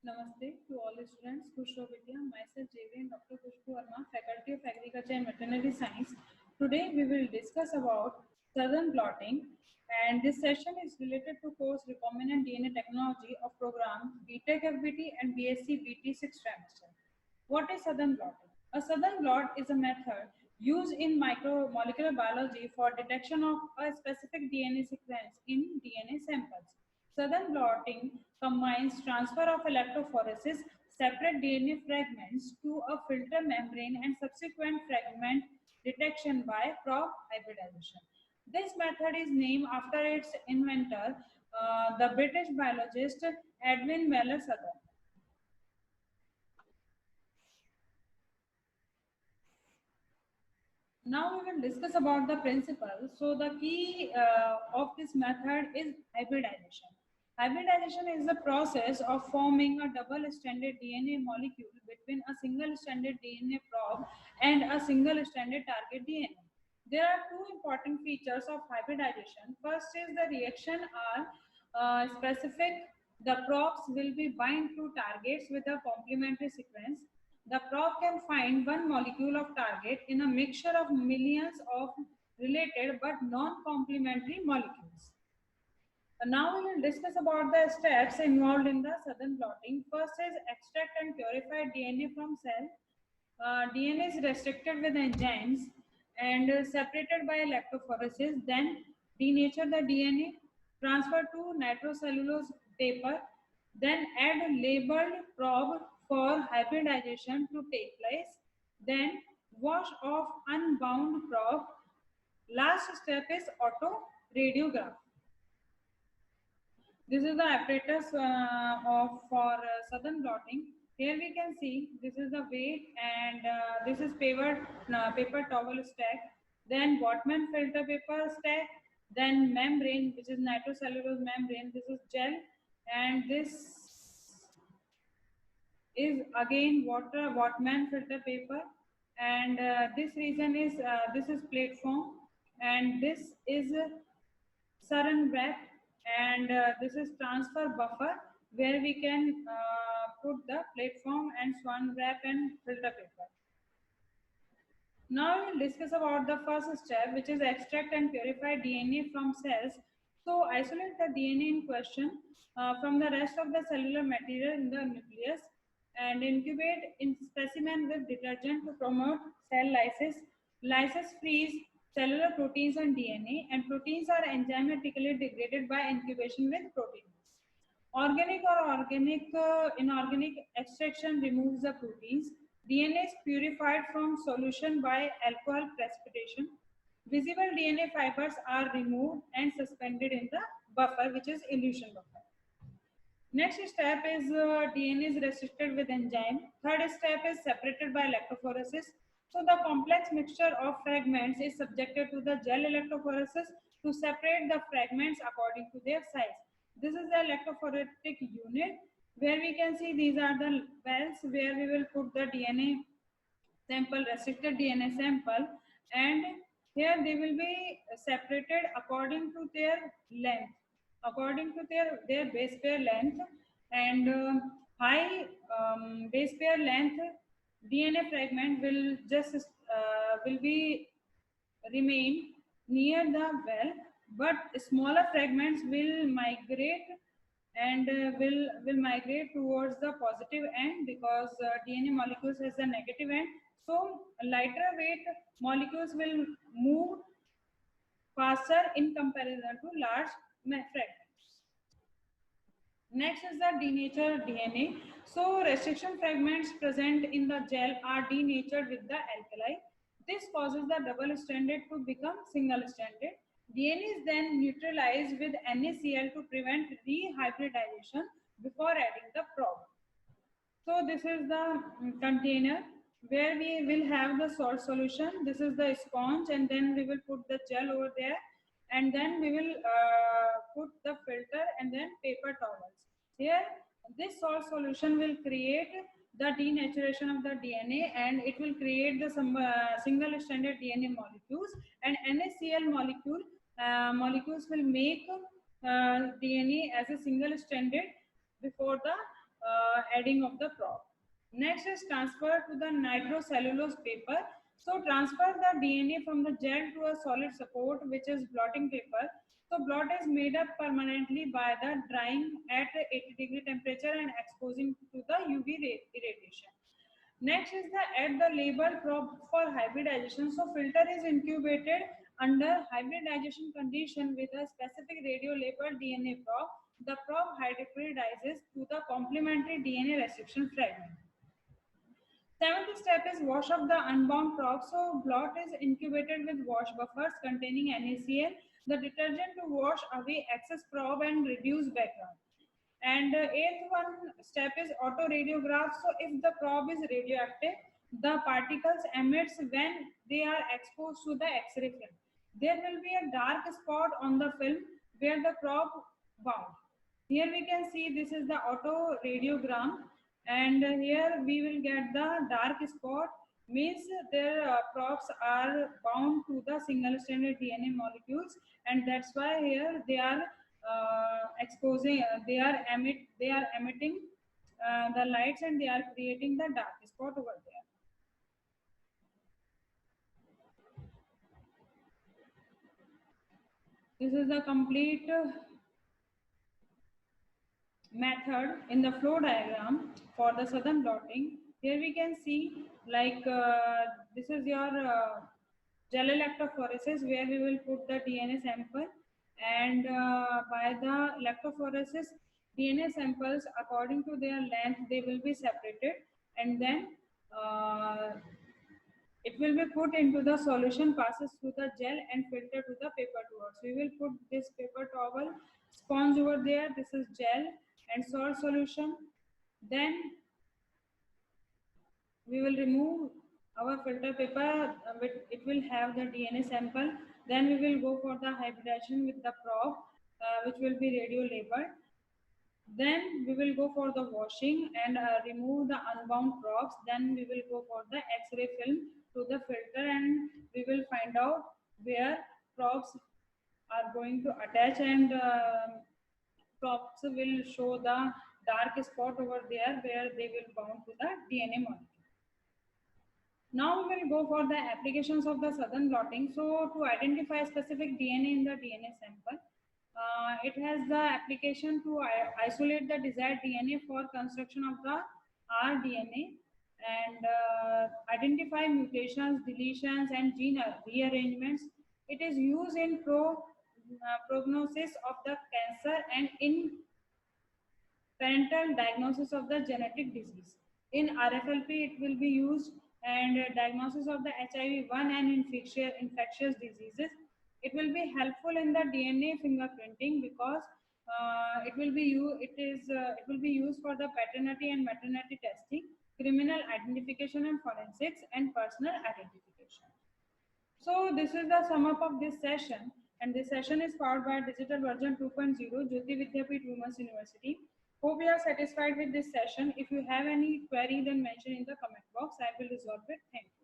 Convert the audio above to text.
Namaste to all the students. Khushro Vidya, myself JV and Dr. Khushbu Verma, Faculty of Agriculture and Veterinary Science. Today we will discuss about southern blotting, and this session is related to course Recombinant DNA Technology of program BTech FBT and BSc BT 6th trimester. What is southern blotting? A southern blot is a method used in micromolecular biology for detection of a specific DNA sequence in DNA samples. Southern blotting combines transfer of electrophoresis, separate DNA fragments to a filter membrane, and subsequent fragment detection by probe hybridization. This method is named after its inventor, the British biologist Edwin Weller Southern. Now we will discuss about the principles. So the key of this method is hybridization. Hybridization is the process of forming a double-stranded DNA molecule between a single-stranded DNA probe and a single-stranded target DNA. There are two important features of hybridization. First is the reaction are specific. The probes will be bind to targets with a complementary sequence. The probe can find one molecule of target in a mixture of millions of related but non-complementary molecules. Now we will discuss about the steps involved in the southern blotting. First is extract and purify DNA from cell. DNA is restricted with enzymes and separated by electrophoresis. Then denature the DNA, transfer to nitrocellulose paper, then add labeled probe for hybridization to take place. Then wash off unbound probe. Last step is auto radiograph. This is the apparatus for southern blotting. Here we can see this is the weight, and this is paper towel stack, then Botman filter paper stack, then membrane, which is nitrocellulose membrane. This is gel, and this is again Botman filter paper, and this region is this is platform, and this is saran wrap, and this is transfer buffer where we can put the platform and swan wrap and filter paper. Now we will discuss about the first step, which is extract and purify DNA from cells. So isolate the DNA in question from the rest of the cellular material in the nucleus and incubate in specimen with detergent to promote cell lysis. Lysis frees cellular proteins and DNA, and proteins are enzymatically degraded by incubation with proteins. Organic or inorganic extraction removes the proteins. DNA is purified from solution by alcohol precipitation. Visible DNA fibers are removed and suspended in the buffer, which is elution buffer. Next step is DNA is restricted with enzyme. Third step is separated by electrophoresis. So the complex mixture of fragments is subjected to the gel electrophoresis to separate the fragments according to their size. This is the electrophoretic unit where we can see these are the wells where we will put the DNA sample, restricted DNA sample, and here they will be separated according to their length, according to their base pair length, and high base pair length DNA fragment will just will be remain near the well, but smaller fragments will migrate and will migrate towards the positive end because DNA molecules has a negative end. So lighter weight molecules will move faster in comparison to large fragments. Next is the denatured DNA. So restriction fragments present in the gel are denatured with the alkali. This causes the double-stranded to become single-stranded. DNA is then neutralized with NaCl to prevent rehybridization before adding the probe. So this is the container where we will have the salt solution. This is the sponge, and then we will put the gel over there, and then we will put the filter and then paper towels. Here, this salt solution will create the denaturation of the DNA, and it will create the single-stranded DNA molecules, and NaCl molecules will make DNA as a single-stranded before the adding of the prop. Next is transfer to the nitrocellulose paper. So transfer the DNA from the gel to a solid support, which is blotting paper. So blot is made up permanently by the drying at 80-degree temperature and exposing to the UV irradiation. Next is the add the label prop for hybridization. So filter is incubated under hybridization condition with a specific radio labeled DNA prop. The prop hybridizes to the complementary DNA restriction fragment. Seventh step is wash of the unbound prop. So blot is incubated with wash buffers containing NaCl, the detergent to wash away excess prop and reduce background. And eighth one step is autoradiograph. So if the probe is radioactive, the particles emits when they are exposed to the X-ray film. There will be a dark spot on the film where the probe bound. Here we can see this is the autoradiograph, and here we will get the dark spot, means their probes are bound to the single stranded DNA molecules, and that's why here they are exposing, they are emitting the lights, and they are creating the dark spot over there. This is the complete method in the flow diagram for the southern blotting. Here we can see like this is your gel electrophoresis, where we will put the DNA sample, and by the electrophoresis DNA samples according to their length they will be separated, and then it will be put into the solution, passes through the gel and filter to the paper towel. So we will put this paper towel sponge over there. This is gel and salt solution. Then we will remove our filter paper. It will have the DNA sample. Then we will go for the hybridization with the probe, which will be radio labeled. Then we will go for the washing and remove the unbound probes. Then we will go for the X-ray film to the filter, and we will find out where probes are going to attach, and probes will show the dark spot over there where they will bound to the DNA molecule. Now we will go for the applications of the southern blotting. So to identify specific DNA in the DNA sample, it has the application to isolate the desired DNA for construction of the rDNA, and identify mutations, deletions, and gene rearrangements. It is used in prognosis of the cancer and in parental diagnosis of the genetic disease. In RFLP, it will be used, and diagnosis of the HIV-1 and infectious diseases. It will be helpful in the DNA fingerprinting because it will be used for the paternity and maternity testing, criminal identification and forensics, and personal identification. So this is the sum up of this session, and this session is powered by Digital Version 2.0, Jyoti Vidyapeeth Women's University. Hope you are satisfied with this session. If you have any query, then mention in the comment box. I will resolve it. Thank you.